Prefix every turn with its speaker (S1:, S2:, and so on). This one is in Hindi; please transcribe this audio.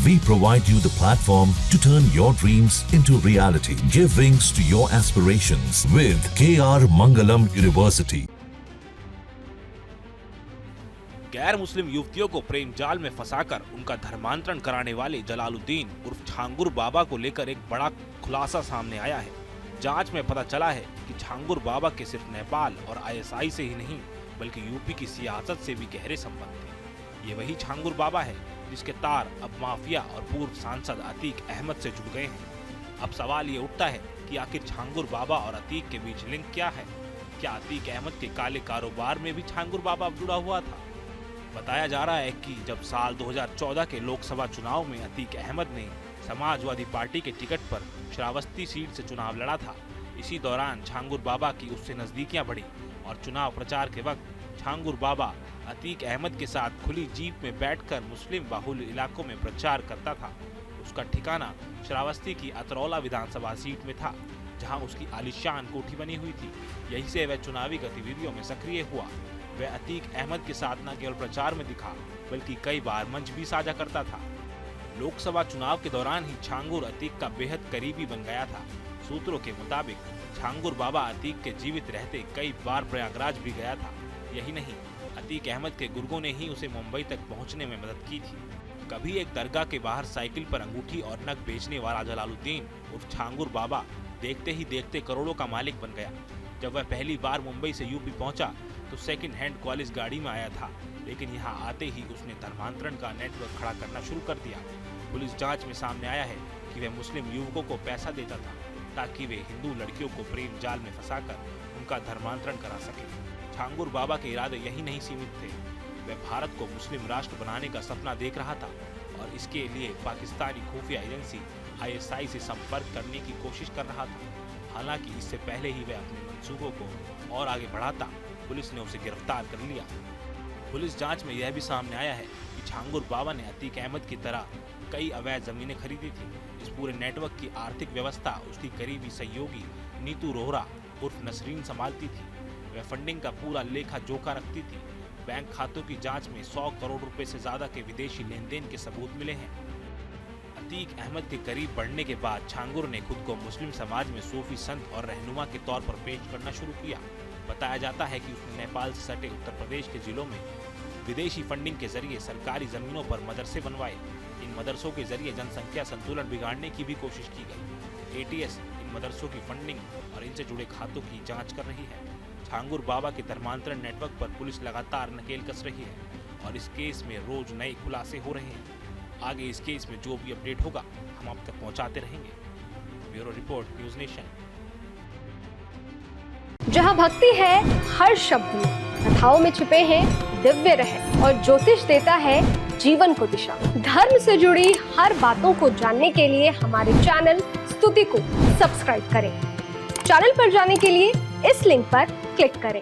S1: We provide you the platform to turn your dreams into reality. Give wings to your aspirations with KR Mangalam University.
S2: गैर मुस्लिम युवतियों को प्रेम जाल में फंसाकर उनका धर्मांतरण कराने वाले जलालुद्दीन उर्फ छांगुर बाबा को लेकर एक बड़ा खुलासा सामने आया है। जांच में पता चला है कि छांगुर बाबा के सिर्फ नेपाल और आईएसआई से ही नहीं बल्कि यूपी की सियासत से भी गहरे संबंध थे। ये वही छांगुर बाबा है जिसके तार अब माफिया और पूर्व सांसद अतीक अहमद से जुड़ गए हैं। अब सवाल ये उठता है कि आखिर छांगुर बाबा और अतीक के बीच लिंक क्या है? क्या अतीक अहमद के काले कारोबार में भी छांगुर बाबा जुड़ा हुआ था? बताया जा रहा है कि जब साल 2014 के लोकसभा चुनाव में अतीक अहमद ने समाजवादी पार्टी के टिकट पर श्रावस्ती सीट से चुनाव लड़ा था, इसी दौरान छांगुर बाबा की उससे नजदीकियां बढ़ी और चुनाव प्रचार के वक्त छांगुर बाबा अतीक अहमद के साथ खुली जीप में बैठकर मुस्लिम बाहुल्य इलाकों में प्रचार करता था। उसका ठिकाना श्रावस्ती की अतरौला विधानसभा सीट में था, जहां उसकी आलीशान कोठी बनी हुई थी। यहीं से वह चुनावी गतिविधियों में सक्रिय हुआ। वह अतीक अहमद के साथ न केवल प्रचार में दिखा बल्कि कई बार मंच भी साझा करता था। लोकसभा चुनाव के दौरान ही छांगुर अतीक का बेहद करीबी बन गया था। सूत्रों के मुताबिक छांगुर बाबा अतीक के जीवित रहते कई बार प्रयागराज भी गया था। यही नहीं, अतीक अहमद के गुर्गों ने ही उसे मुंबई तक पहुंचने में मदद की थी। कभी एक दरगाह के बाहर साइकिल पर अंगूठी और नग बेचने वाला जलालुद्दीन उर्फ छांगुर बाबा देखते ही देखते करोड़ों का मालिक बन गया। जब वह पहली बार मुंबई से यूपी पहुंचा तो सेकंड हैंड कॉलेज गाड़ी में आया था, लेकिन यहां आते ही उसने धर्मांतरण का नेटवर्क खड़ा करना शुरू कर दिया। पुलिस जांच में सामने आया है कि वह मुस्लिम युवकों को पैसा देता था ताकि वे हिंदू लड़कियों को प्रेम जाल में फंसाकर उनका धर्मांतरण करा सके। छांगुर बाबा के इरादे यही नहीं सीमित थे, वह भारत को मुस्लिम राष्ट्र बनाने का सपना देख रहा था और इसके लिए पाकिस्तानी खुफिया एजेंसी आईएसआई से संपर्क करने की कोशिश कर रहा था। हालांकि इससे पहले ही वह अपने मंसूबों को और आगे बढ़ाता, पुलिस ने उसे गिरफ्तार कर लिया। पुलिस जांच में यह भी सामने आया है कि छांगुर बाबा ने अतीक अहमद की तरह कई अवैध जमीनें खरीदी थी। इस पूरे नेटवर्क की आर्थिक व्यवस्था उसकी करीबी सहयोगी नीतू रोहरा उर्फ नसरीन संभालती थी। वह फंडिंग का पूरा लेखा जोखा रखती थी। बैंक खातों की जांच में 100 करोड़ रुपए से ज्यादा के विदेशी लेन देन के सबूत मिले हैं। अतीक अहमद के करीब बढ़ने के बाद छांगुर ने खुद को मुस्लिम समाज में सूफी संत और रहनुमा के तौर पर पेश करना शुरू किया। बताया जाता है कि उसने नेपाल से सटे उत्तर प्रदेश के जिलों में विदेशी फंडिंग के जरिए सरकारी जमीनों पर मदरसे बनवाए। इन मदरसों के जरिए जनसंख्या संतुलन बिगाड़ने की भी कोशिश की गई। एटीएस इन मदरसों की फंडिंग और इनसे जुड़े खातों की जांच कर रही है। छांगुर बाबा के धर्मांतरण नेटवर्क पर पुलिस लगातार नकेल कस रही है और इस केस में रोज नए खुलासे हो रहे हैं। आगे इस केस में जो भी अपडेट होगा हम आप तक पहुंचाते रहेंगे। Bureau report, news nation.
S3: जहां भक्ति है हर शब्द में, कथाओं में छिपे हैं दिव्य रहस्य और ज्योतिष देता है जीवन को दिशा। धर्म से जुड़ी हर बातों को जानने के लिए हमारे चैनल स्तुति को सब्सक्राइब करें। चैनल पर जाने के लिए इस लिंक पर क्लिक करें।